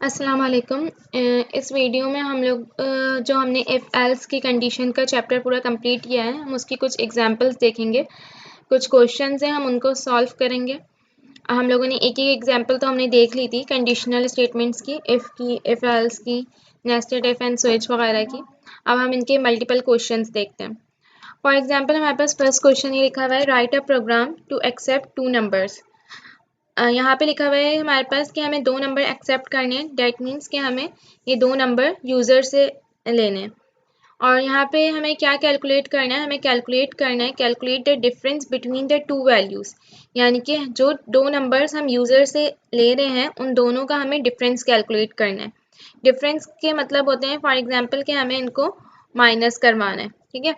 अस्सलाम वालेकुम। इस वीडियो में हम लोग जो हमने इफ़ एल्स की कंडीशन का चैप्टर पूरा कंप्लीट किया है, हम उसकी कुछ एग्जांपल्स देखेंगे, कुछ क्वेश्चंस हैं, हम उनको सॉल्व करेंगे। हम लोगों ने एक एक एग्जांपल तो हमने देख ली थी कंडीशनल स्टेटमेंट्स की, इफ़ एल्स की, नेस्टेड इफ एंड स्विच वगैरह की। अब हम इनके मल्टीपल क्वेश्चंस देखते हैं। फॉर एग्जाम्पल हमारे पास फर्स्ट क्वेश्चन ये लिखा हुआ है, write a program to accept 2 numbers. यहाँ पे लिखा हुआ है हमारे पास कि हमें 2 नंबर एक्सेप्ट करने हैं। डैट मीन्स कि हमें ये 2 नंबर यूज़र से लेने हैं। और यहाँ पे हमें क्या कैलकुलेट करना है, हमें कैलकुलेट करना है calculate the difference between the 2 values. यानी कि जो 2 नंबर्स हम यूज़र से ले रहे हैं उन दोनों का हमें डिफरेंस कैलकुलेट करना है। डिफरेंस के मतलब होते हैं फॉर एग्जाम्पल कि हमें इनको माइनस करवाना है, ठीक है।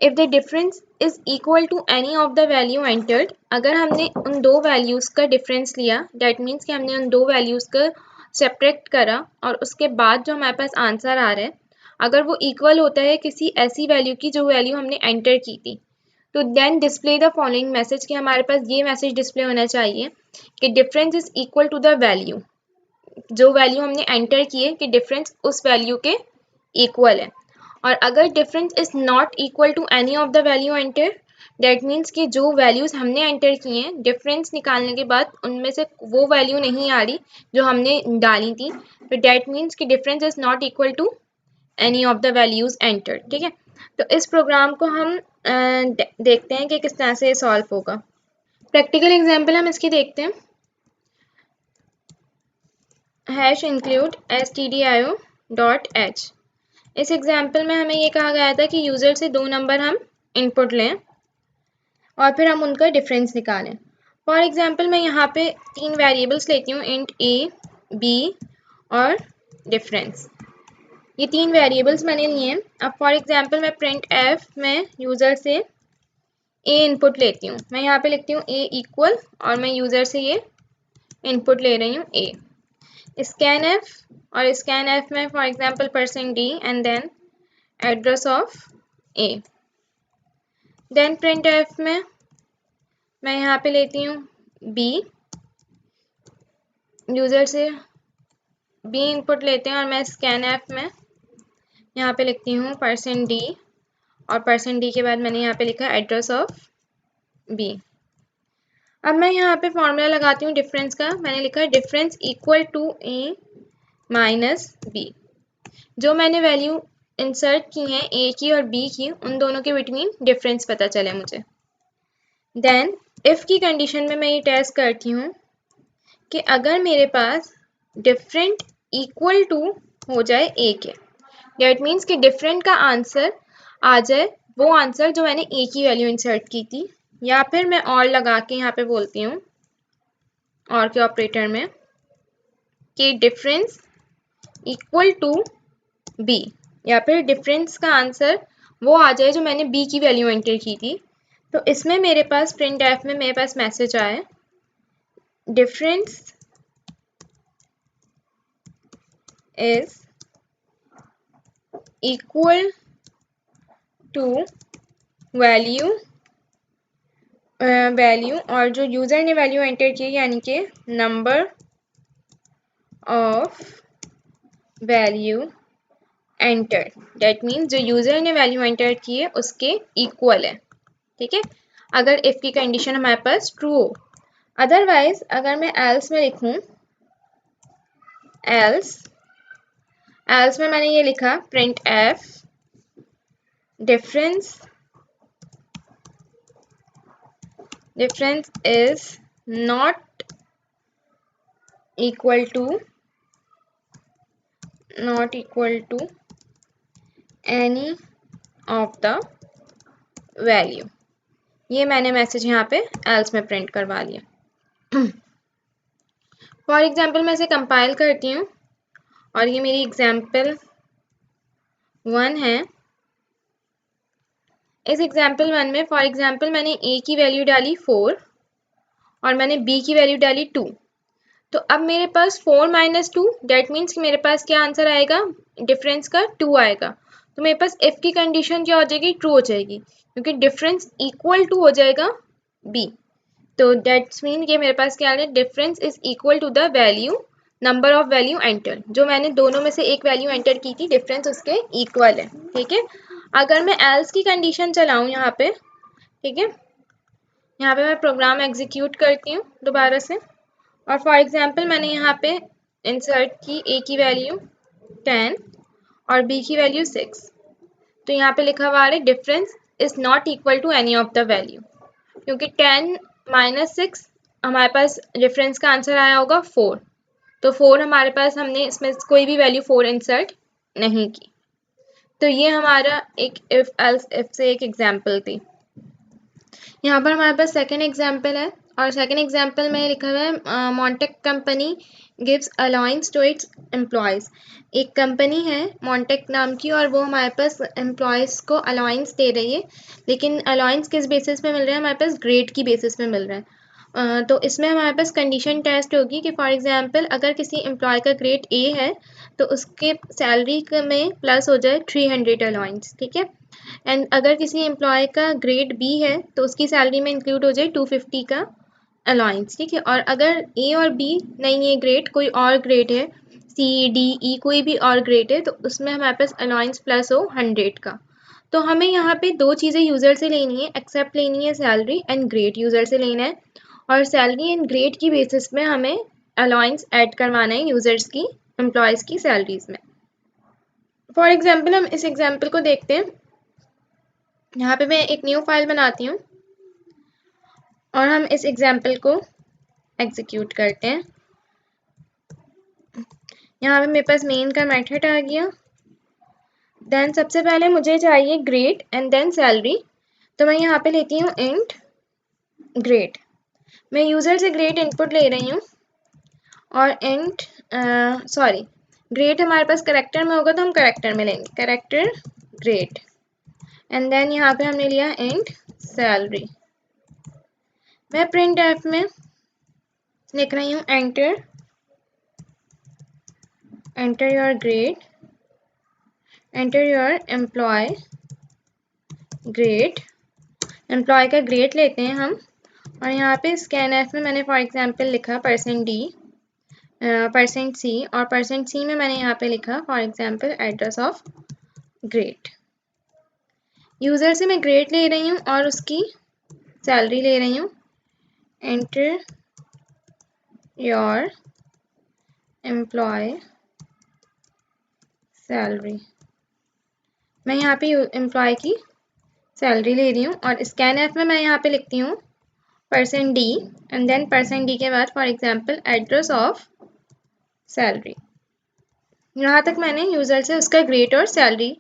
If the difference is equal to any of the value entered, अगर हमने उन दो वैल्यूज़ का डिफरेंस लिया, डैट मीन्स कि हमने उन दो वैल्यूज़ का सेपरेट करा और उसके बाद जो हमारे पास आंसर आ रहा है अगर वो इक्वल होता है किसी ऐसी वैल्यू की जो वैल्यू हमने एंटर की थी, तो then display the following message, कि हमारे पास ये मैसेज डिस्प्ले होना चाहिए कि difference is equal to the value, जो वैल्यू हमने एंटर की है कि डिफरेंस उस वैल्यू के इक्वल है। और अगर difference is not equal to any of the value enter, that means कि जो वैल्यूज़ हमने एंटर की हैं डिफरेंस निकालने के बाद उनमें से वो वैल्यू नहीं आ रही जो हमने डाली थी, तो डेट मीन्स कि difference is not equal to any of the values enter, ठीक है। तो इस प्रोग्राम को हम देखते हैं कि किस तरह से सॉल्व होगा। प्रैक्टिकल एग्जाम्पल हम इसकी देखते हैं। Hash include stdio.h। इस एग्जाम्पल में हमें ये कहा गया था कि यूज़र से 2 नंबर हम इनपुट लें और फिर हम उनका डिफरेंस निकालें। फॉर एग्जाम्पल मैं यहाँ पे 3 वेरिएबल्स लेती हूँ, इंट a, b और डिफरेंस। ये 3 वेरिएबल्स मैंने लिए हैं। अब फॉर एग्जाम्पल मैं प्रिंट एफ में यूज़र से a इनपुट लेती हूँ। मैं यहाँ पे लिखती हूँ a इक्वल और मैं यूज़र से ये इनपुट ले रही हूँ a। स्कैन एफ, और स्कैन एफ में for example %d and then address of a। Then print F में मैं यहाँ पे लेती हूँ b, यूज़र से b इनपुट लेते हैं और मैं स्कैन एफ में यहाँ पे लिखती हूँ %d और %d के बाद मैंने यहाँ पे लिखा एड्रेस ऑफ b। अब मैं यहाँ पे फॉर्मूला लगाती हूँ डिफरेंस का। मैंने लिखा है difference equal to a minus b। जो मैंने वैल्यू इंसर्ट की हैं a की और b की, उन दोनों के बिटवीन डिफरेंस पता चले मुझे। देन इफ़ की कंडीशन में मैं ये टेस्ट करती हूँ कि अगर मेरे पास डिफरेंट इक्वल टू हो जाए a के, डेट मीन्स कि डिफरेंट का आंसर आ जाए वो आंसर जो मैंने a की वैल्यू इंसर्ट की थी, या फिर मैं और लगा के यहाँ पे बोलती हूँ और के ऑपरेटर में कि डिफरेंस इक्वल टू b, या फिर डिफरेंस का आंसर वो आ जाए जो मैंने b की वैल्यू एंटर की थी, तो इसमें मेरे पास प्रिंट एफ में मेरे पास मैसेज आए difference is equal to value और जो यूज़र ने वैल्यू एंटर की यानी कि number of value enter, that means जो यूज़र ने वैल्यू एंटर की है उसके इक्वल है, ठीक है, अगर इफ़ की कंडीशन हमारे पास ट्रू हो। अदरवाइज अगर मैं एल्स में लिखूं, एल्स में मैंने ये लिखा printf difference is not equal to any of the value. ये मैंने मैसेज यहाँ पे एल्स में प्रिंट करवा लिया। फॉर एग्जाम्पल मैं इसे कंपाइल करती हूँ और ये मेरी एग्जाम्पल 1 है। इस एग्जाम्पल 1 में फॉर एग्जाम्पल मैंने a की वैल्यू डाली 4 और मैंने b की वैल्यू डाली 2। तो अब मेरे पास 4 माइनस 2, डेट मीन्स कि मेरे पास क्या आंसर आएगा, डिफरेंस का 2 आएगा। तो मेरे पास इफ़ की कंडीशन क्या हो जाएगी, ट्रू हो जाएगी, क्योंकि डिफरेंस इक्वल टू हो जाएगा b। तो दैट्स मीन कि मेरे पास क्या है, difference is equal to the value number of value enter, जो मैंने दोनों में से एक वैल्यू एंटर की थी, डिफरेंस उसके इक्वल है, ठीक है। अगर मैं एल्स की कंडीशन चलाऊं यहाँ पे, ठीक है, यहाँ पे मैं प्रोग्राम एग्जीक्यूट करती हूँ दोबारा से, और फॉर एग्जांपल मैंने यहाँ पे इंसर्ट की ए की वैल्यू 10 और बी की वैल्यू 6, तो यहाँ पे लिखा हुआ है difference is not equal to any of the value, क्योंकि 10 माइनस 6 हमारे पास डिफरेंस का आंसर आया होगा 4, तो 4 हमारे पास, हमने इसमें कोई भी वैल्यू 4 इंसर्ट नहीं की। तो ये हमारा एक इफ एल्स इफ से एक एग्जाम्पल थी। यहाँ पर हमारे पास सेकेंड एग्जाम्पल है, और सेकेंड एग्जाम्पल में लिखा हुआ है Montek company gives allowance to its employees. एक कंपनी है मॉन्टेक नाम की, और वो हमारे पास एम्प्लॉयज़ को अलाउंस दे रही है, लेकिन अलाउंस किस बेसिस पे मिल रहा है, हमारे पास ग्रेड की बेसिस पे मिल रहा है। तो इसमें हमारे पास कंडीशन टेस्ट होगी कि फॉर एग्जांपल अगर किसी एम्प्लॉय का ग्रेड ए है तो उसके सैलरी में प्लस हो जाए 300 अलाउंस, ठीक है। एंड अगर किसी एम्प्लॉय का ग्रेड बी है तो उसकी सैलरी में इंक्लूड हो जाए 250 का अलाउंस, ठीक है। और अगर ए और बी नहीं है ग्रेड, कोई और ग्रेड है, सी डी ई कोई भी और ग्रेड है, तो उसमें हमारे पास अलाउंस प्लस हो 100 का। तो हमें यहाँ पे दो चीज़ें यूज़र से लेनी है, एक्सेप्ट लेनी है सैलरी एंड ग्रेड यूज़र से लेना है, और सैलरी एंड ग्रेड की बेसिस में हमें अलाउंस ऐड करवाना है यूज़र्स की, एम्प्लॉयज़ की सैलरीज में। फॉर एग्जांपल हम इस एग्जांपल को देखते हैं। यहाँ पे मैं एक न्यू फाइल बनाती हूँ और हम इस एग्जांपल को एग्जीक्यूट करते हैं। यहाँ पे मेरे पास मेन का मेथड आ गया। देन सबसे पहले मुझे चाहिए ग्रेड एंड देन सैलरी, तो मैं यहाँ पे लेती हूँ इंट ग्रेड। मैं यूज़र से ग्रेड इनपुट ले रही हूँ, और इंट सॉरी, ग्रेड हमारे पास करेक्टर में होगा तो हम करेक्टर में लेंगे, करेक्टर ग्रेड। एंड देन यहाँ पे हमने लिया इंट सैलरी। मैं प्रिंट एफ में लिख रही हूँ enter your grade, enter your employee grade. Employee का ग्रेड लेते हैं हम, और यहाँ पे स्कैन एफ में मैंने फॉर एग्जांपल लिखा %d %c, और %c में मैंने यहाँ पे लिखा for example address of grade. User से मैं ग्रेड ले रही हूँ और उसकी सैलरी ले रही हूँ। एंटर योर एम्प्लॉय सैलरी, मैं यहाँ पे एम्प्लॉय की सैलरी ले रही हूँ, और स्कैन एफ में मैं यहाँ पे लिखती हूँ %d एंड देन %d के बाद for example address of salary. यहाँ तक मैंने यूज़र से उसका ग्रेड और सैलरी,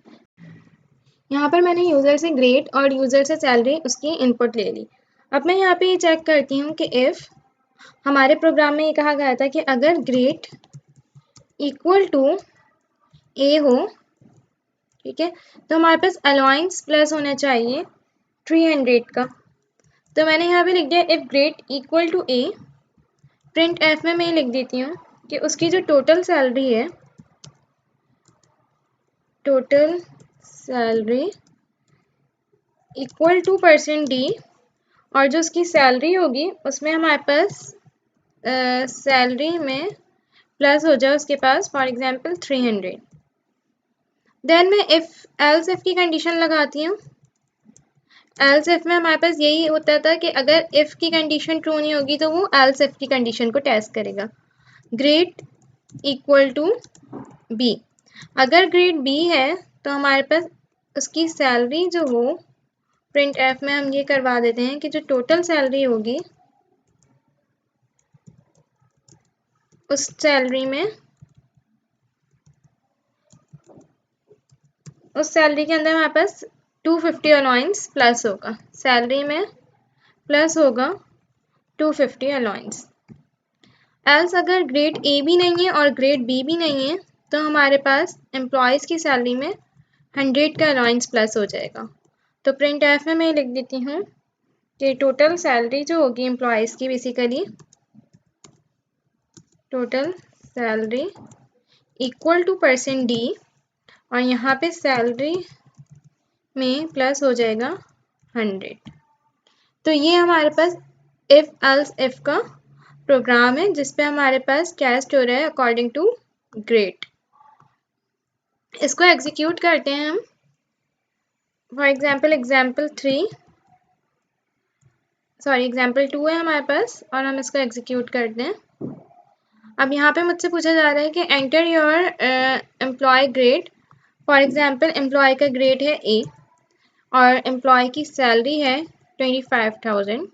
यहाँ पर मैंने यूज़र से ग्रेड और यूज़र से सैलरी उसकी इनपुट ले ली। अब मैं यहाँ पे ये चेक करती हूँ कि इफ़ हमारे प्रोग्राम में ये कहा गया था कि अगर ग्रेड इक्वल टू ए हो, ठीक है, तो हमारे पास अलाउंस प्लस होना चाहिए 300 का। तो मैंने यहाँ पे लिख दिया if grade equal to A, print F में मैं लिख देती हूँ कि उसकी जो टोटल सैलरी है, total salary equal to %d, और जो उसकी सैलरी होगी उसमें हमारे पास सैलरी में प्लस हो जाए उसके पास फॉर एग्जांपल 300। देन मैं इफ़ एल्स इफ की कंडीशन लगाती हूँ। एल्स इफ में हमारे पास यही होता था कि अगर इफ़ की कंडीशन ट्रू नहीं होगी तो वो एल्स इफ की कंडीशन को टेस्ट करेगा। ग्रेड इक्वल टू बी, अगर ग्रेड बी है तो हमारे पास उसकी सैलरी जो हो, प्रिंट एफ में हम ये करवा देते हैं कि जो टोटल सैलरी होगी उस सैलरी में, उस सैलरी के अंदर हमारे पास 250 अलाउंस प्लस होगा, सैलरी में प्लस होगा 250 अलाउंस। एल्स अगर ग्रेड ए भी नहीं है और ग्रेड बी भी नहीं है तो हमारे पास एम्प्लॉयज़ की सैलरी में 100 का अलाउंस प्लस हो जाएगा। तो प्रिंट एफ में मैं लिख देती हूँ कि टोटल सैलरी जो होगी एम्प्लॉयज़ की, basically total salary equal to %d, और यहाँ पे सैलरी में प्लस हो जाएगा 100। तो ये हमारे पास इफ़ एल्स इफ का प्रोग्राम है जिसपे हमारे पास क्या स्टोर है अकॉर्डिंग टू ग्रेड। इसको एग्जीक्यूट करते हैं हम। फॉर एग्जाम्पल एग्जाम्पल 2 है हमारे पास और हम इसको एग्जीक्यूट करते हैं। अब यहाँ पे मुझसे पूछा जा रहा है कि enter your employee grade. For example employee का ग्रेड है ए और एम्प्लॉय की सैलरी है 25,000।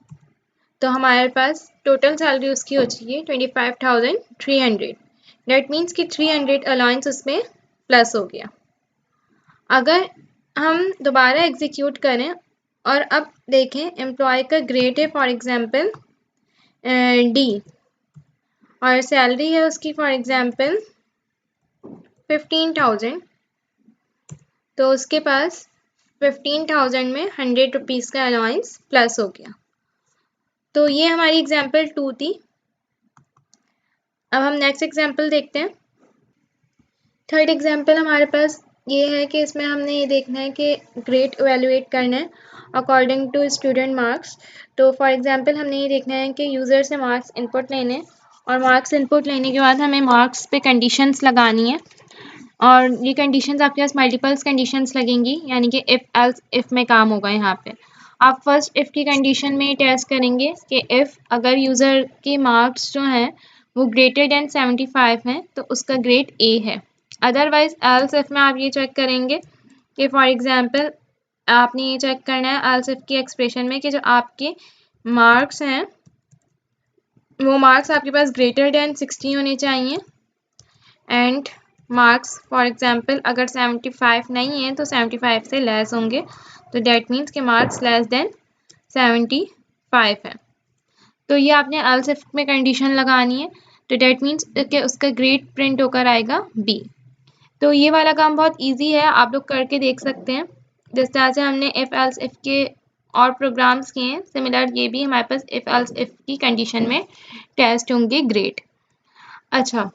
तो हमारे पास टोटल सैलरी उसकी हो चाहिए 25,300। डेट मीन्स कि 300 अलाउंस उसमें प्लस हो गया। अगर हम दोबारा एग्जीक्यूट करें और अब देखें एम्प्लॉय का ग्रेड है फॉर एग्जांपल डी और सैलरी है उसकी फॉर एग्जांपल 15,000। तो उसके पास 15,000 में 100 रुपीज़ का अलाउंस प्लस हो गया। तो ये हमारी एग्जांपल 2 थी। अब हम नेक्स्ट एग्जांपल देखते हैं। थर्ड एग्जांपल हमारे पास ये है कि इसमें हमने ये देखना है कि ग्रेड इवेलुएट करना है अकॉर्डिंग टू स्टूडेंट मार्क्स। तो फॉर एग्जांपल हमने ये देखना है कि यूज़र से मार्क्स इनपुट लेने और मार्क्स इनपुट लेने के बाद हमें मार्क्स पे कंडीशंस लगानी है और ये कंडीशंस आपके पास मल्टीपल्स कंडीशंस लगेंगी, यानी कि इफ़ एल्स इफ़ में काम होगा। यहाँ पे आप फर्स्ट इफ़ की कंडीशन में टेस्ट करेंगे कि इफ़ अगर यूज़र के मार्क्स जो हैं वो ग्रेटर देन 75 हैं तो उसका ग्रेड ए है। अदरवाइज एल्स इफ़ में आप ये चेक करेंगे कि फॉर एग्जांपल आपने ये चेक करना है एल्स इफ़ की एक्सप्रेशन में कि जो आपके मार्क्स हैं वो मार्क्स आपके पास ग्रेटर देन 60 होने चाहिए एंड मार्क्स फॉर एग्जांपल अगर 75 नहीं है तो 75 से लेस होंगे। तो डेट मीन्स के मार्क्स लेस देन 75 है। तो ये आपने एल्स इफ में कंडीशन लगानी है। तो डेट मीन्स कि उसका ग्रेड प्रिंट होकर आएगा बी। तो ये वाला काम बहुत इजी है, आप लोग करके देख सकते हैं। जिस तरह से हमने इफ़ एल्स इफ़ के और प्रोग्राम्स किए हैं सिमिलर ये भी हमारे पास इफ़ एल्स इफ़ की कंडीशन में टेस्ट होंगे ग्रेड। अच्छा,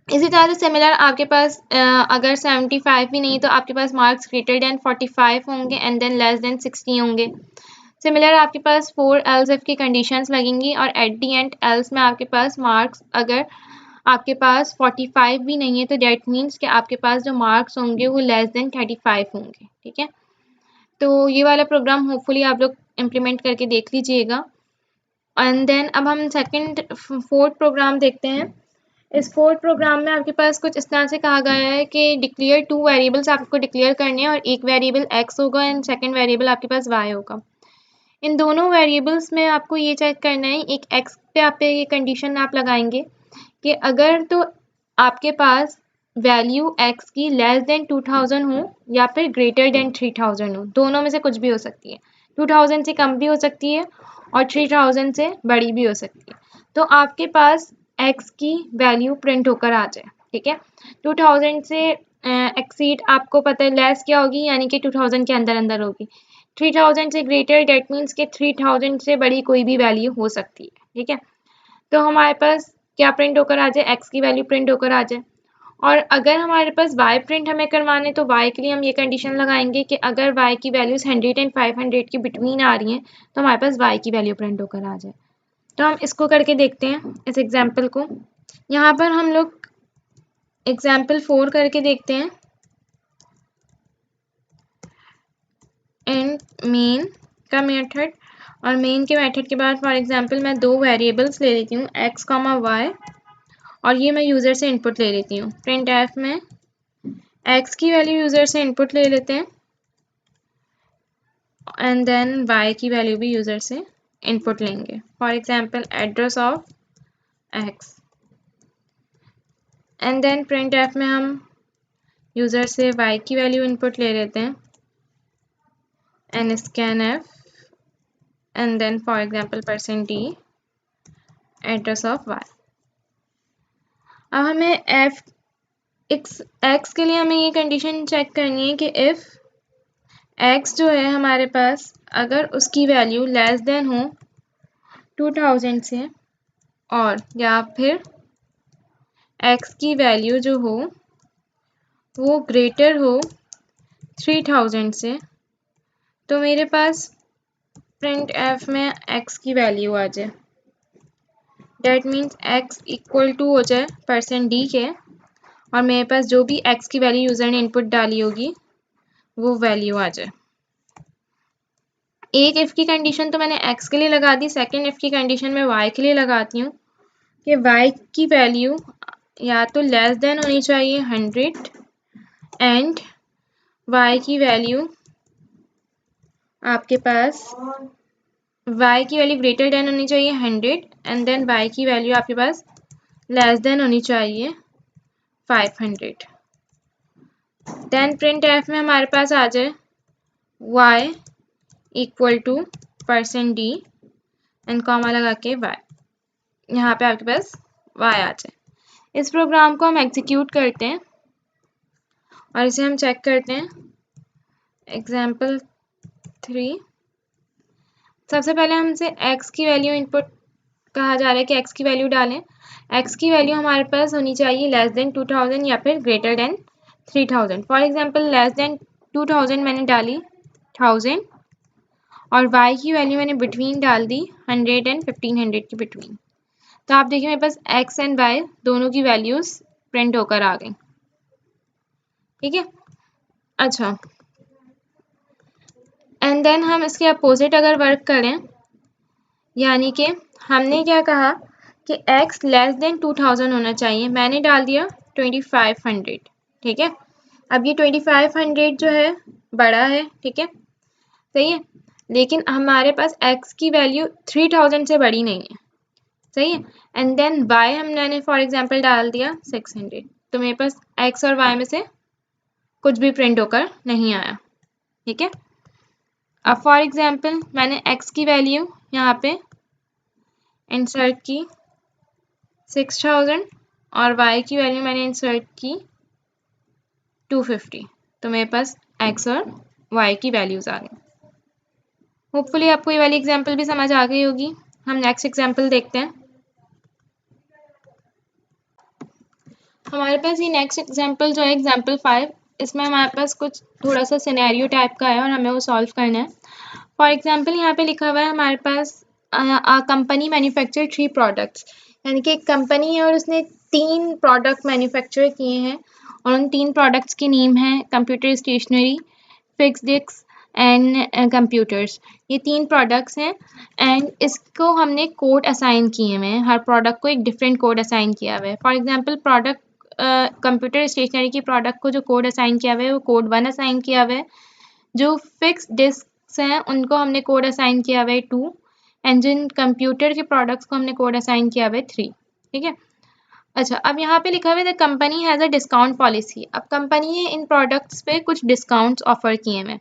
इसी तरह से सिमिलर आपके पास अगर 75 भी नहीं तो आपके पास मार्क्स ग्रेटर देन 45 होंगे एंड देन लेस देन 60 होंगे। सिमिलर आपके पास 4 एल्स इफ की कंडीशंस लगेंगी और एट दी एंड एल्स में आपके पास मार्क्स अगर आपके पास 45 भी नहीं है तो डेट मीन्स कि आपके पास जो मार्क्स होंगे वो लेस देन 35 होंगे। ठीक है, तो ये वाला प्रोग्राम होपफुली आप लोग इम्प्लीमेंट करके देख लीजिएगा। एंड देन अब हम फोर्थ प्रोग्राम देखते हैं। इस फोर्थ प्रोग्राम में आपके पास कुछ इस तरह से कहा गया है कि डिक्लेयर 2 वेरिएबल्स आपको डिक्लेयर करने हैं और एक वेरिएबल x होगा एंड सेकंड वेरिएबल आपके पास y होगा। इन दोनों वेरिएबल्स में आपको ये चेक करना है, एक x पे आप ये कंडीशन आप लगाएंगे कि अगर तो आपके पास वैल्यू x की लेस देन 2000 हो या फिर ग्रेटर देन 3000 हो, दोनों में से कुछ भी हो सकती है। 2000 से कम भी हो सकती है और 3000 से बड़ी भी हो सकती है। तो आपके पास x की वैल्यू प्रिंट होकर आ जाए। ठीक है, 2000 से एक्सीड आपको पता है लेस क्या होगी, यानी कि 2000 के अंदर अंदर होगी। 3000 से ग्रेटर डेट मीन्स के 3000 से बड़ी कोई भी वैल्यू हो सकती है। ठीक है, तो हमारे पास क्या प्रिंट होकर आ जाए, x की वैल्यू प्रिंट होकर आ जाए। और अगर हमारे पास y प्रिंट हमें करवाने तो y के लिए हम ये कंडीशन लगाएंगे कि अगर y की वैल्यूज 100 एंड 500 के बिटवीन आ रही हैं तो हमारे पास y की वैल्यू प्रिंट होकर आ जाए। तो हम इसको करके देखते हैं इस एग्जाम्पल को। यहाँ पर हम लोग एग्जाम्पल 4 करके देखते हैं। एंड मेन का मेथड और मेन के मेथड के बाद फॉर एग्जाम्पल मैं 2 वेरिएबल्स ले लेती हूँ x, y और ये मैं यूज़र से इनपुट ले लेती हूँ। प्रिंट एफ में x की वैल्यू यूज़र से इनपुट ले लेते हैं एंड देन y की वैल्यू भी यूज़र से इनपुट लेंगे। For example address of x and then print F में हम यूज़र से y की वैल्यू इनपुट ले लेते हैं and scanf and then for example %d address of y। अब हमें x के लिए हमें ये कंडीशन चेक करनी है कि इफ़ x जो है हमारे पास अगर उसकी वैल्यू लेस देन हो 2000 से और या फिर x की वैल्यू जो हो वो ग्रेटर हो 3000 से, तो मेरे पास प्रिंट एफ में x की वैल्यू आ जाए। That means x equal to हो जाए %d के, और मेरे पास जो भी x की वैल्यू यूज़र ने इनपुट डाली होगी वो वैल्यू आ जाए। एक इफ़ की कंडीशन तो मैंने x के लिए लगा दी, सेकेंड इफ़ की कंडीशन में y के लिए लगाती हूँ कि y की वैल्यू या तो लेस देन होनी चाहिए 100 एंड y की वैल्यू आपके पास y की वैल्यू ग्रेटर देन होनी चाहिए 100 एंड देन y की वैल्यू आपके पास लेस देन होनी चाहिए 500। देन प्रिंट एफ में हमारे पास आ जाए y equal to %d and comma लगा के y, यहाँ पे आपके पास y आ जाए। इस प्रोग्राम को हम एग्जीक्यूट करते हैं और इसे हम चेक करते हैं। एग्जाम्पल 3, सबसे पहले हमसे x की वैल्यू इनपुट कहा जा रहा है कि x की वैल्यू डालें। x की वैल्यू हमारे पास होनी चाहिए लेस देन 2000 या फिर greater than 3000। For example less than 2000 मैंने डाली 1000 और y की वैल्यू मैंने बिटवीन डाल दी 100 एंड 1500 की बिटवीन। तो आप देखिए मेरे पास x एंड y दोनों की वैल्यूज प्रिंट होकर आ गई। ठीक है, अच्छा एंड देन हम इसके अपोजिट अगर वर्क करें, यानी कि हमने क्या कहा कि x लेस देन 2000 होना चाहिए, मैंने डाल दिया 2500। ठीक है, अब ये 2500 जो है बड़ा है, ठीक है सही है, लेकिन हमारे पास x की वैल्यू 3000 से बड़ी नहीं है, सही है। एंड देन y हमने फॉर एग्जांपल डाल दिया 600, तो मेरे पास x और y में से कुछ भी प्रिंट होकर नहीं आया। ठीक है, अब फॉर एग्जांपल मैंने x की वैल्यू यहाँ पे इंसर्ट की 6000 और y की वैल्यू मैंने इंसर्ट की 250, तो मेरे पास x और y की वैल्यूज आ गई। होपफुली आपको ये वाली एग्जांपल भी समझ आ गई होगी। हम नेक्स्ट एग्जांपल देखते हैं। हमारे पास ये नेक्स्ट एग्जांपल जो है एग्जांपल 5, इसमें हमारे पास कुछ थोड़ा सा सिनेरियो टाइप का है और हमें वो सॉल्व करना है। फॉर एग्जांपल यहाँ पे लिखा हुआ है हमारे पास कंपनी मैन्युफैक्चर 3 प्रोडक्ट्स, यानी कि एक कंपनी है और उसने 3 प्रोडक्ट मैन्युफैक्चर किए हैं और उन 3 प्रोडक्ट्स की नेम है computer stationery, fix disk and computers. ये 3 प्रोडक्ट्स हैं एंड इसको हमने कोड असाइन किए हुए हैं, हर प्रोडक्ट को एक डिफरेंट कोड असाइन किया हुआ है। For example product computer stationery की प्रोडक्ट को जो कोड असाइन किया हुआ है वो कोड 1 असाइन किया हुआ है। जो फिक्स डिस्क हैं उनको हमने कोड असाइन किया हुआ है 2 एंड जिन कंप्यूटर के प्रोडक्ट्स को हमने कोड असाइन किया हुआ है 3। ठीक है, अच्छा अब यहाँ पे लिखा हुआ है the company has a discount policy. अब कंपनी ने इन प्रोडक्ट्स पे कुछ डिस्काउंट्स ऑफर किए हैं।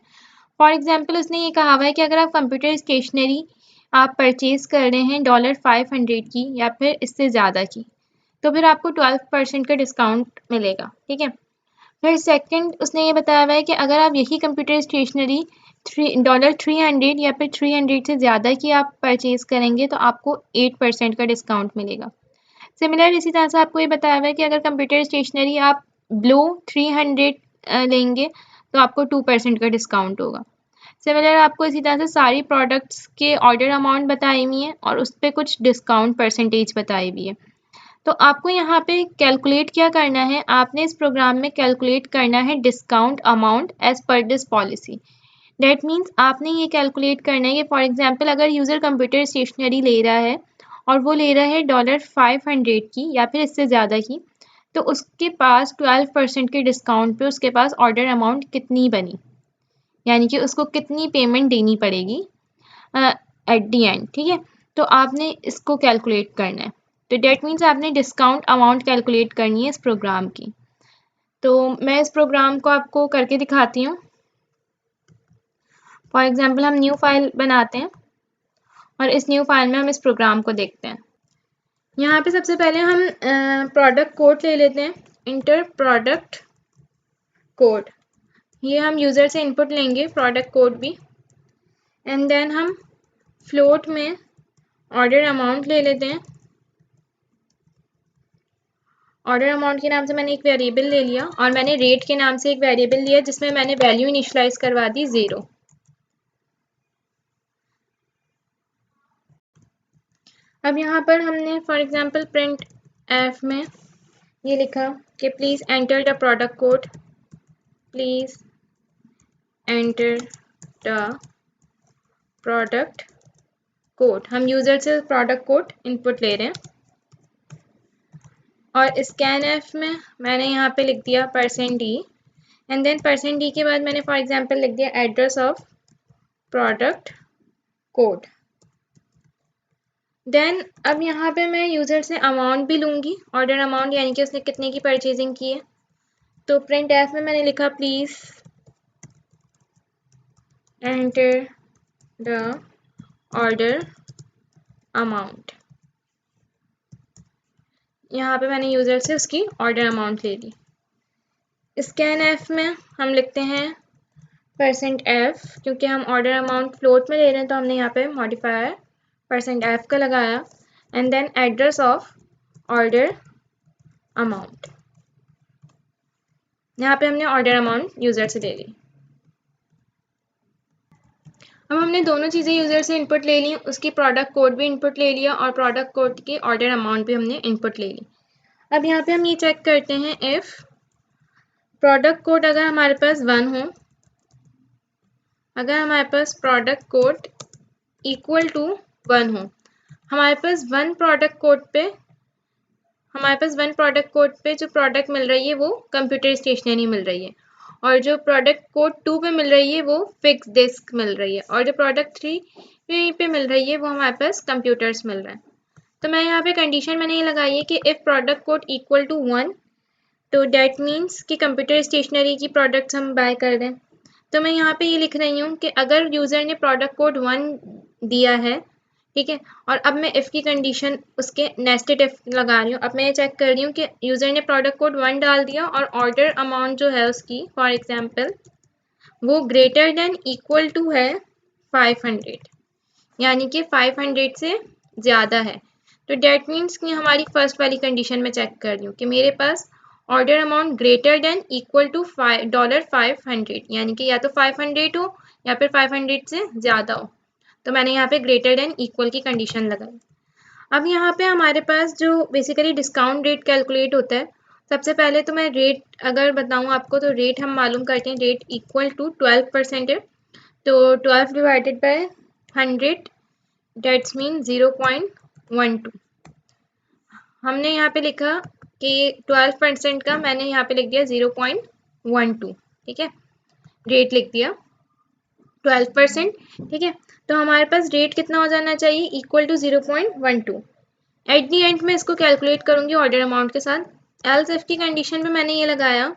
फॉर एग्जांपल उसने ये कहा हुआ है कि अगर आप कंप्यूटर स्टेशनरी आप परचेज कर रहे हैं $500 की या फिर इससे ज़्यादा की, तो फिर आपको 12% का डिस्काउंट मिलेगा। ठीक है, फिर सेकंड उसने ये बताया हुआ है कि अगर आप यही कंप्यूटर स्टेशनरी $300 या फिर 300 से ज़्यादा की आप परचेज करेंगे तो आपको 8% का डिस्काउंट मिलेगा। सिमिलर इसी तरह से आपको ये बताया हुआ है कि अगर कंप्यूटर स्टेशनरी आप बिलो 300 लेंगे तो आपको 2% का डिस्काउंट होगा। सिमिलर आपको इसी तरह से सारी प्रोडक्ट्स के ऑर्डर अमाउंट बताई हुई है और उस पर कुछ डिस्काउंट परसेंटेज बताई हुई है। तो आपको यहाँ पे कैलकुलेट क्या करना है, आपने इस प्रोग्राम में कैलकुलेट करना है discount amount as per this policy. That means आपने ये कैलकुलेट करना है कि फॉर एग्जांपल अगर यूज़र कंप्यूटर स्टेशनरी ले रहा है और वो ले रहा है $500 की या फिर इससे ज़्यादा की, तो उसके पास 12% के डिस्काउंट पे उसके पास ऑर्डर अमाउंट कितनी बनी, यानी कि उसको कितनी पेमेंट देनी पड़ेगी एट दी एंड। ठीक है, तो आपने इसको कैलकुलेट करना है। तो डेट मीन्स आपने डिस्काउंट अमाउंट कैलकुलेट करनी है इस प्रोग्राम की। तो मैं इस प्रोग्राम को आपको करके दिखाती हूँ। फॉर एग्जांपल हम न्यू फाइल बनाते हैं और इस न्यू फाइल में हम इस प्रोग्राम को देखते हैं। यहाँ पे सबसे पहले हम प्रोडक्ट कोड ले लेते हैं, इंटर प्रोडक्ट कोड। ये हम यूज़र से इनपुट लेंगे प्रोडक्ट कोड भी, एंड देन हम फ्लोट में ऑर्डर अमाउंट ले लेते हैं। ऑर्डर अमाउंट के नाम से मैंने एक वेरिएबल ले लिया और मैंने रेट के नाम से एक वेरिएबल लिया जिसमें मैंने वैल्यू इनिशियलाइज करवा दी 0। अब यहाँ पर हमने फॉर एग्जांपल प्रिंट एफ में ये लिखा कि please enter the product code, please enter the product code. हम यूज़र से प्रोडक्ट कोड इनपुट ले रहे हैं। और स्कैन एफ में मैंने यहाँ पे लिख दिया %d एंड देन %d के बाद मैंने फॉर एग्जांपल लिख दिया address of product code. Then अब यहाँ पे मैं यूज़र से अमाउंट भी लूँगी, ऑर्डर अमाउंट, यानी कि उसने कितने की परचेजिंग की है। तो प्रिंट एफ में मैंने लिखा please enter the order amount. यहाँ पे मैंने यूज़र से उसकी ऑर्डर अमाउंट ले ली। स्कैन एफ में हम लिखते हैं %f, क्योंकि हम ऑर्डर अमाउंट फ्लोट में ले रहे हैं तो हमने यहाँ पे मॉडिफायर %f का लगाया and then address of order amount. यहाँ पे हमने ऑर्डर अमाउंट यूज़र से ले ली। अब हमने दोनों चीज़ें यूज़र से इनपुट ले ली, उसकी प्रोडक्ट कोड भी इनपुट ले लिया और प्रोडक्ट कोड की ऑर्डर अमाउंट भी हमने इनपुट ले ली। अब यहाँ पे हम ये चेक करते हैं इफ़ प्रोडक्ट कोड अगर हमारे पास 1 हो, अगर हमारे पास प्रोडक्ट कोड इक्वल टू 1 हो, हमारे पास वन प्रोडक्ट कोड पे जो प्रोडक्ट मिल रही है वो कंप्यूटर स्टेशनरी मिल रही है, और जो प्रोडक्ट कोड 2 पे मिल रही है वो फिक्स डिस्क मिल रही है, और जो प्रोडक्ट 3 पे मिल रही है वो हमारे पास कंप्यूटर्स मिल रहा है। तो मैं यहाँ पे कंडीशन मैंने ये लगाई है कि if product code equal to 1, तो डैट मीन्स कि कंप्यूटर स्टेशनरी की प्रोडक्ट्स हम बाय कर दें। तो मैं यहाँ पे ये लिख रही हूँ कि अगर यूज़र ने प्रोडक्ट कोड 1 दिया है, ठीक है, और अब मैं इफ़ की कंडीशन उसके नेस्टेड इफ लगा रही हूँ। अब मैं ये चेक कर रही हूँ कि यूज़र ने प्रोडक्ट कोड 1 डाल दिया और ऑर्डर अमाउंट जो है उसकी फॉर एग्जांपल वो ग्रेटर देन इक्वल टू है 500, यानी कि 500 से ज़्यादा है। तो डैट मीन्स कि हमारी फर्स्ट वाली कंडीशन में चेक कर रही हूँ कि मेरे पास order amount greater than equal to $500, यानी कि या तो 500 हो या फिर 500 से ज़्यादा हो। तो मैंने यहाँ पे ग्रेटर देन इक्वल की कंडीशन लगाई। अब यहाँ पे हमारे पास जो बेसिकली डिस्काउंट रेट कैलकुलेट होता है, सबसे पहले तो मैं रेट अगर बताऊँ आपको तो रेट हम मालूम करते हैं, रेट इक्वल टू 12% है। तो 12 डिवाइडेड बाय 100 डेट्स मीन 0.12। हमने यहाँ पे लिखा कि 12% का मैंने यहाँ पे लिख दिया 0.12, ठीक है, रेट लिख दिया 12%, ठीक है। तो हमारे पास रेट कितना हो जाना चाहिए, equal to 0.12। At the end में इसको कैलकुलेट करूँगी ऑर्डर अमाउंट के साथ। एल्स इफ की कंडीशन में मैंने ये लगाया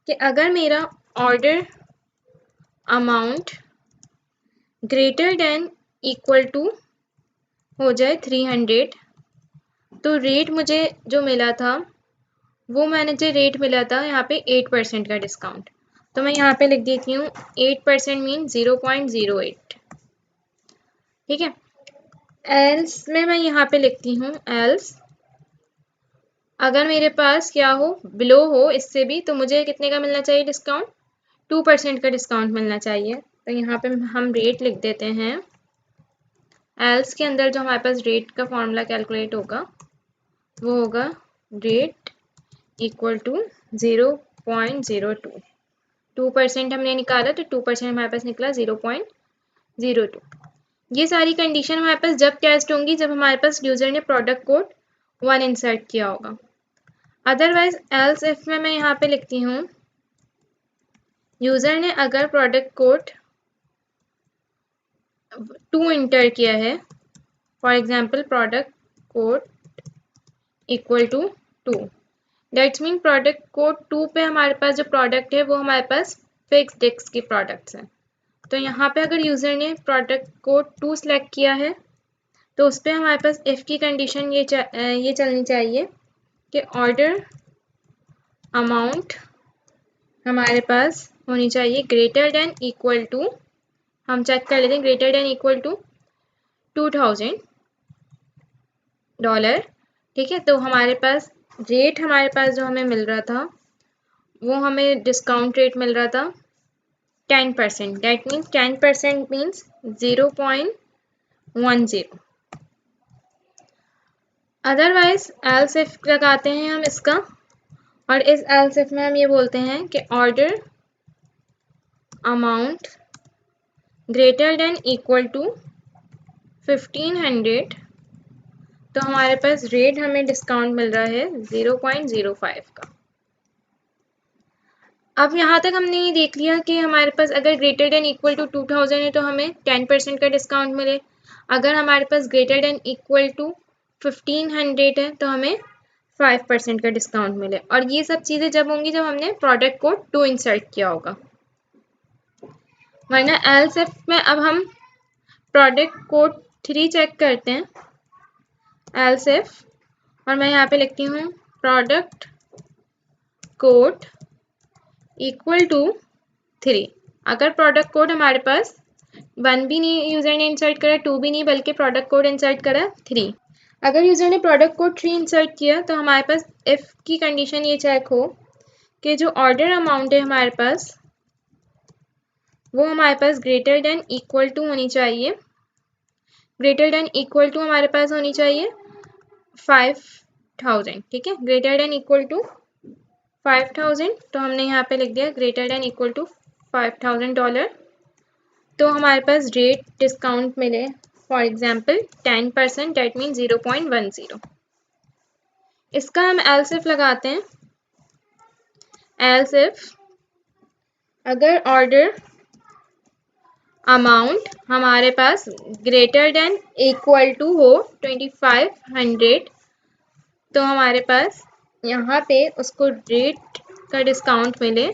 कि अगर मेरा order amount greater than equal to हो जाए 300, तो रेट मुझे जो मिला था वो मैंने जो रेट मिला था यहाँ पे 8% का डिस्काउंट। तो मैं यहाँ पे लिख देती हूँ 8% मीन 0.08, ठीक है। एल्स में मैं यहाँ पे लिखती हूँ एल्स अगर मेरे पास क्या हो, बिलो हो इससे भी, तो मुझे कितने का मिलना चाहिए डिस्काउंट, 2% का डिस्काउंट मिलना चाहिए। तो यहाँ पे हम रेट लिख देते हैं। एल्स के अंदर जो हमारे पास रेट का फॉर्मूला कैलकुलेट होगा वो होगा रेट इक्वल टू 0.02। 2% हमने निकाला तो 2% हमारे पास निकला 0.02। ये सारी कंडीशन हमारे पास जब टेस्ट होंगी जब हमारे पास यूज़र ने प्रोडक्ट कोड 1 इंसर्ट किया होगा। अदरवाइज एल्स इफ में मैं यहाँ पे लिखती हूँ यूज़र ने अगर प्रोडक्ट कोड 2 इंटर किया है, for example product code equal to 2, that's mean product code 2 पे हमारे पास जो प्रोडक्ट है वो हमारे पास फिक्स डिस्क की प्रोडक्ट्स हैं। तो यहाँ पे अगर यूज़र ने प्रोडक्ट कोड 2 सेलेक्ट किया है तो उस पर हमारे पास इफ़ की कंडीशन ये चलनी चाहिए कि ऑर्डर अमाउंट हमारे पास होनी चाहिए ग्रेटर देन इक्वल टू, हम चेक कर लेते हैं, ग्रेटर देन इक्वल टू $2000, ठीक है। तो हमारे पास रेट हमारे पास जो हमें मिल रहा था वो हमें डिस्काउंट रेट मिल रहा था 10%, that means 10% means 0.10। Otherwise else if लगाते हैं हम इसका, और इस एल्स इफ में हम ये बोलते हैं कि order amount greater than equal to 1500, तो हमारे पास रेट हमें डिस्काउंट मिल रहा है 0.05 का। अब यहाँ तक हमने ये देख लिया कि हमारे पास अगर ग्रेटर देन इक्वल टू 2000 है तो हमें 10% का डिस्काउंट मिले, अगर हमारे पास ग्रेटर देन इक्वल टू 1500 है तो हमें 5% का डिस्काउंट मिले। और ये सब चीज़ें जब होंगी जब हमने प्रोडक्ट कोड 2 इंसर्ट किया होगा, वरना एल्स इफ में अब हम प्रोडक्ट कोड 3 चेक करते हैं। एल्स इफ, और मैं यहाँ पे लिखती हूँ प्रोडक्ट कोड इक्वल टू 3। अगर प्रोडक्ट कोड हमारे पास 1 भी नहीं यूज़र ने इंसर्ट करा, 2 भी नहीं, बल्कि प्रोडक्ट कोड इंसर्ट करा 3। अगर यूज़र ने प्रोडक्ट कोड 3 इंसर्ट किया तो हमारे पास इफ़ की कंडीशन ये चेक हो कि जो ऑर्डर अमाउंट है हमारे पास वो हमारे पास ग्रेटर देन इक्वल टू होनी चाहिए, ग्रेटर देन इक्वल टू हमारे पास होनी चाहिए 5000। ठीक है, ग्रेटर देन इक्वल टू 5000, तो हमने यहाँ पे लिख दिया ग्रेटर देन इक्वल टू $5000। तो हमारे पास रेट डिस्काउंट मिले फॉर एग्जाम्पल 10%, डेट मीन 0.10। इसका हम एल्स इफ लगाते हैं। एल्स इफ अगर ऑर्डर अमाउंट हमारे पास ग्रेटर देन इक्वल टू हो 2500, तो हमारे पास यहाँ पे उसको रेट का डिस्काउंट मिले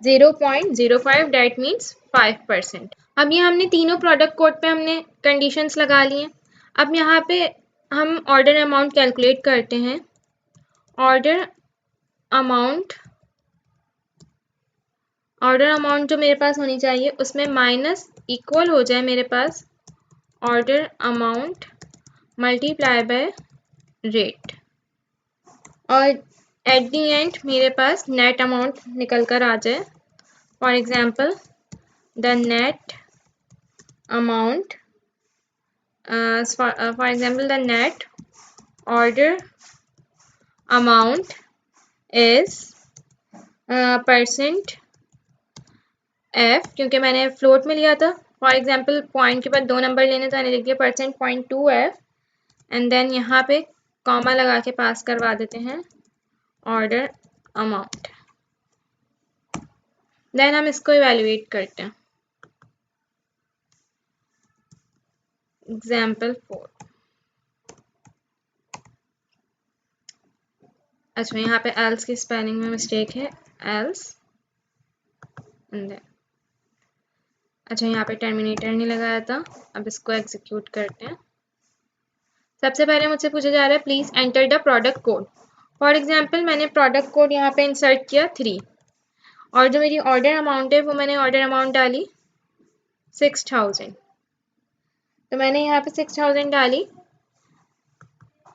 0.05, डेट मीन्स 5%। अब ये हमने तीनों प्रोडक्ट कोड पे हमने कंडीशंस लगा ली हैं। अब यहाँ पे हम ऑर्डर अमाउंट कैलकुलेट करते हैं। ऑर्डर अमाउंट जो मेरे पास होनी चाहिए उसमें माइनस इक्वल हो जाए मेरे पास order amount multiply by rate, और एट दी एंड मेरे पास नेट अमाउंट निकल कर आ जाए। For example the net amount, for example the net order amount is percent f, क्योंकि मैंने फ्लोट में लिया था। फॉर एग्जाम्पल पॉइंट के बाद 2 नंबर लेने तो मैंने लिख दिया %.2f, एंड देन यहाँ पे कॉमा लगा के पास करवा देते हैं ऑर्डर अमाउंट। देन हम इसको इवेल्युएट करते हैं। एग्जाम्पल 4। अच्छा, यहाँ पे एल्स की स्पेलिंग में मिस्टेक है, एल्स अच्छा यहाँ पे टर्मिनेटर नहीं लगाया था। अब इसको एग्जीक्यूट करते हैं। सबसे पहले मुझसे पूछा जा रहा है please enter the product code. For example मैंने प्रोडक्ट कोड यहाँ पे इंसर्ट किया 3, और जो मेरी ऑर्डर अमाउंट है वो मैंने ऑर्डर अमाउंट डाली 6000। तो मैंने यहाँ पे 6000 डाली,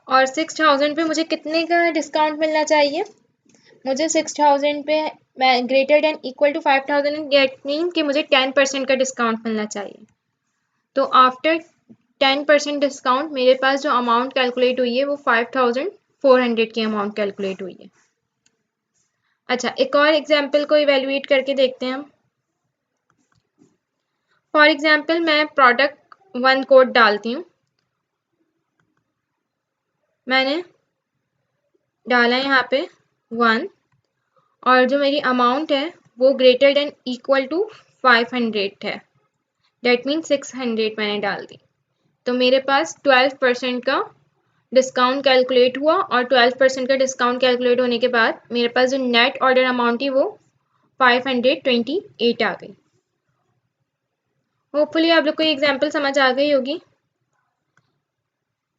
और 6000 पे मुझे कितने का डिस्काउंट मिलना चाहिए? मुझे 6000 पे मैं greater than equal to 5000, that mean कि मुझे 10% का डिस्काउंट मिलना चाहिए। तो आफ्टर 10% डिस्काउंट मेरे पास जो अमाउंट कैलकुलेट हुई है वो 5400 की अमाउंट कैलकुलेट हुई है। अच्छा, एक और एग्जाम्पल को इवेल्युएट करके देखते हैं हम। फॉर एग्जाम्पल मैं प्रोडक्ट 1 कोड डालती हूँ। मैंने डाला यहाँ पे 1, और जो मेरी अमाउंट है वो ग्रेटर देन इक्वल टू 500 है, डेट मीन 600 मैंने डाल दी। तो मेरे पास 12% का डिस्काउंट कैलकुलेट हुआ, और 12% का डिस्काउंट कैलकुलेट होने के बाद मेरे पास जो नेट ऑर्डर अमाउंट थी वो 528 आ गई। होपफुली आप लोग को ये एग्जाम्पल समझ आ गई होगी।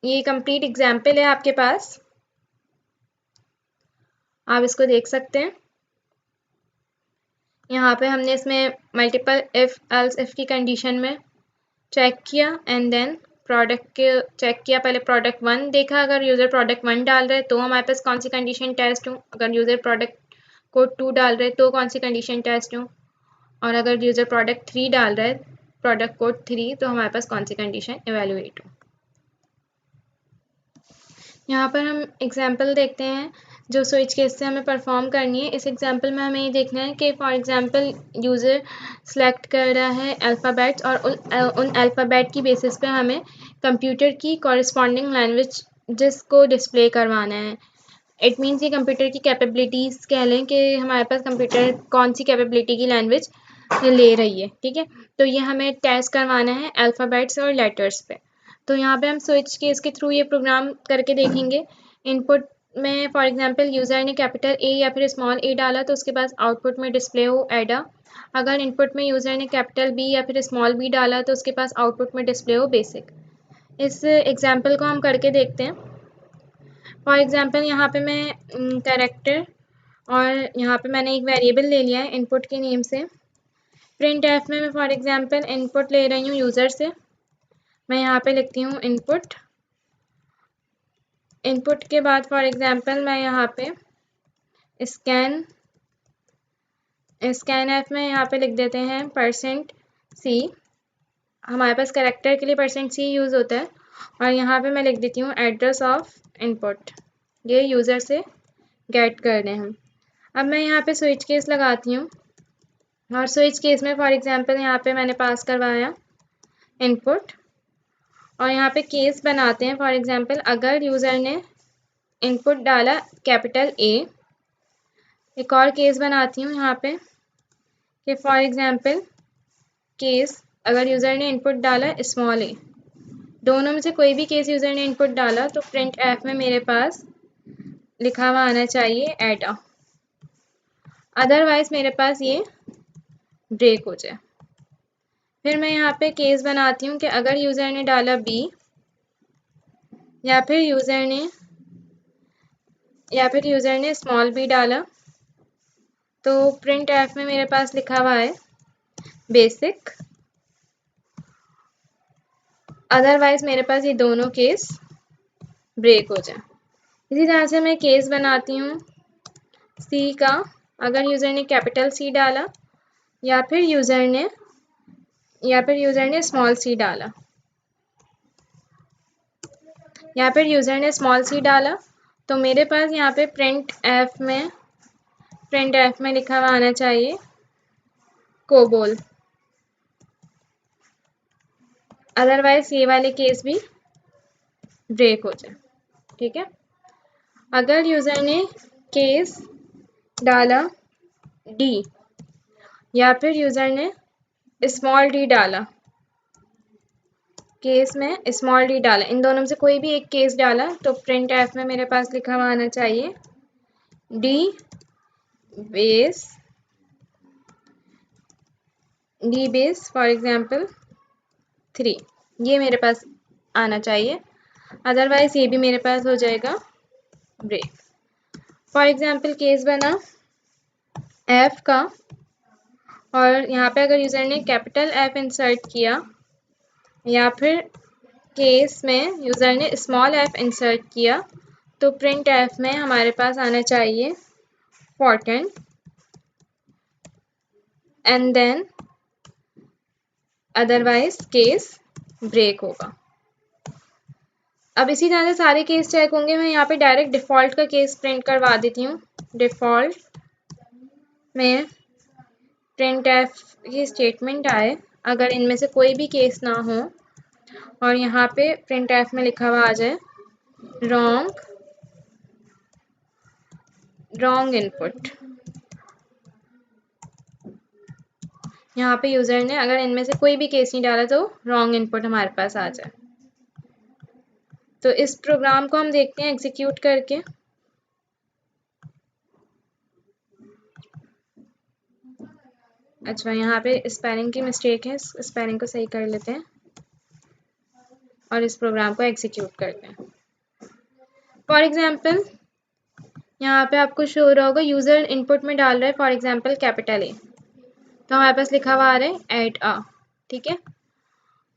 ये कंप्लीट एग्जाम्पल है आपके पास, आप इसको देख सकते हैं। यहाँ पे हमने इसमें मल्टीपल इफ एल्स इफ की कंडीशन में चेक किया, एंड देन प्रोडक्ट के चेक किया। पहले प्रोडक्ट 1 देखा, अगर यूज़र प्रोडक्ट 1 डाल रहे तो हमारे पास कौन सी कंडीशन टेस्ट हो, अगर यूज़र प्रोडक्ट कोड 2 डाल रहे तो कौन सी कंडीशन टेस्ट हो, और अगर यूज़र प्रोडक्ट 3 डाल रहा है प्रोडक्ट कोड 3 तो हमारे पास कौन सी कंडीशन इवेल्युएट हो। यहाँ पर हम एग्जाम्पल देखते हैं जो स्विच केस से हमें परफॉर्म करनी है। इस एग्जाम्पल में हमें ये देखना है कि फॉर एग्जाम्पल यूज़र सेलेक्ट कर रहा है अल्फ़ाबेट्स और उन अल्फ़ाबेट की बेसिस पे हमें कंप्यूटर की कॉरस्पॉन्डिंग लैंग्वेज जिसको डिस्प्ले करवाना है। इट मीन्स ये कंप्यूटर की कैपेबिलिटीज़ कह लें कि हमारे पास कंप्यूटर कौन सी कैपेबिलिटी की लैंग्वेज ले रही है, ठीक है। तो ये हमें टेस्ट करवाना है अल्फ़ाबेट्स और लेटर्स पे। तो यहाँ पे हम स्विच केस के थ्रू ये प्रोग्राम करके देखेंगे। इनपुट में फॉर एग्जांपल यूज़र ने कैपिटल ए या फिर स्मॉल ए डाला तो उसके पास आउटपुट में डिस्प्ले हो एडा। अगर इनपुट में यूज़र ने कैपिटल बी या फिर स्मॉल बी डाला तो उसके पास आउटपुट में डिस्प्ले हो बेसिक। इस एग्जाम्पल को हम करके देखते हैं। फॉर एग्जांपल यहाँ पे मैं कैरेक्टर और यहाँ पे मैंने एक वेरिएबल ले लिया है इनपुट के नेम से। प्रिंट एफ में मैं फॉर एग्जांपल इनपुट ले रही हूँ यूज़र से। मैं यहाँ पे लिखती हूँ इनपुट। इनपुट के बाद फॉर एग्जांपल मैं यहाँ पे स्कैन एफ में यहाँ पे लिख देते हैं %c। हमारे पास कैरेक्टर के लिए %c यूज़ होता है। और यहाँ पे मैं लिख देती हूँ एड्रेस ऑफ इनपुट। ये यूज़र से गेट कर रहे हैं हम। अब मैं यहाँ पे स्विच केस लगाती हूँ और स्विच केस में फॉर एग्जांपल यहाँ पे मैंने पास करवाया इनपुट और यहाँ पे केस बनाते हैं। फॉर एग्जांपल अगर यूज़र ने इनपुट डाला कैपिटल ए, एक और केस बनाती हूँ यहाँ पे कि फॉर एग्जांपल केस अगर यूज़र ने इनपुट डाला स्मॉल ए। दोनों में से कोई भी केस यूज़र ने इनपुट डाला तो प्रिंट एफ में मेरे पास लिखा हुआ आना चाहिए एडा, अदरवाइज मेरे पास ये ब्रेक हो जाए। फिर मैं यहाँ पे केस बनाती हूँ कि अगर यूज़र ने डाला बी या फिर यूज़र ने स्मॉल बी डाला तो प्रिंट एफ में मेरे पास लिखा हुआ है बेसिक, अदरवाइज मेरे पास ये दोनों केस ब्रेक हो जाए। इसी तरह से मैं केस बनाती हूँ सी का, अगर यूज़र ने कैपिटल सी डाला या फिर यूज़र ने स्मॉल सी डाला तो मेरे पास यहाँ पे प्रिंट एफ में लिखा हुआ आना चाहिए कोबोल, अदरवाइज ये वाले केस भी ब्रेक हो जाए, ठीक है। अगर यूज़र ने केस डाला डी या फिर यूज़र ने स्मॉल डी डाला, केस में स्मॉल डी डाला, इन दोनों में से कोई भी एक केस डाला तो प्रिंट एफ में मेरे पास लिखा हुआ आना चाहिए डी बेस फॉर एग्जांपल 3, ये मेरे पास आना चाहिए, अदरवाइज ये भी मेरे पास हो जाएगा ब्रेक। फॉर एग्जांपल केस बना एफ का और यहाँ पे अगर यूज़र ने कैपिटल एफ इंसर्ट किया या फिर केस में यूज़र ने स्मॉल एफ इंसर्ट किया तो प्रिंट एफ में हमारे पास आना चाहिए 14 and then otherwise case break होगा। अब इसी तरह से सारे केस चेक होंगे। मैं यहाँ पे डायरेक्ट डिफ़ॉल्ट का केस प्रिंट करवा देती हूँ। डिफ़ॉल्ट में प्रिंट एफ की स्टेटमेंट आए अगर इनमें से कोई भी केस ना हो और यहाँ पे प्रिंट एफ में लिखा हुआ आ जाए रॉन्ग इनपुट। यहाँ पे यूज़र ने अगर इनमें से कोई भी केस नहीं डाला तो रॉन्ग इनपुट हमारे पास आ जाए। तो इस प्रोग्राम को हम देखते हैं एग्जीक्यूट करके। अच्छा, यहाँ पे स्पेलिंग की मिस्टेक है, स्पेलिंग को सही कर लेते हैं और इस प्रोग्राम को एग्जीक्यूट करते हैं। फॉर एग्जांपल यहाँ पे आपको शो हो रहा होगा यूज़र इनपुट में डाल रहा है फॉर एग्जांपल कैपिटल ए, तो हमारे पास लिखा हुआ आ रहा है एट अ, ठीक है।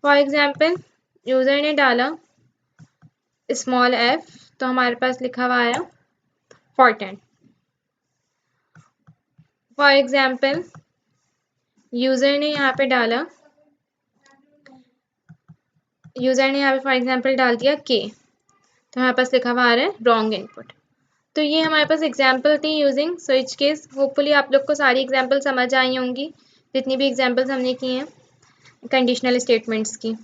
फॉर एग्जांपल यूज़र ने डाला स्मॉल एफ तो हमारे पास लिखा हुआ आया 14। फॉर एग्जांपल यूज़र ने यहाँ पे फॉर एग्जांपल डाल दिया के तो हमारे पास लिखा हुआ आ रहा है रॉन्ग इनपुट। तो ये हमारे पास एग्जाम्पल थी यूजिंग स्विच केस। होपफुली आप लोग को सारी एग्जाम्पल समझ आई होंगी जितनी भी एग्जाम्पल्स हमने की हैं कंडीशनल स्टेटमेंट्स की।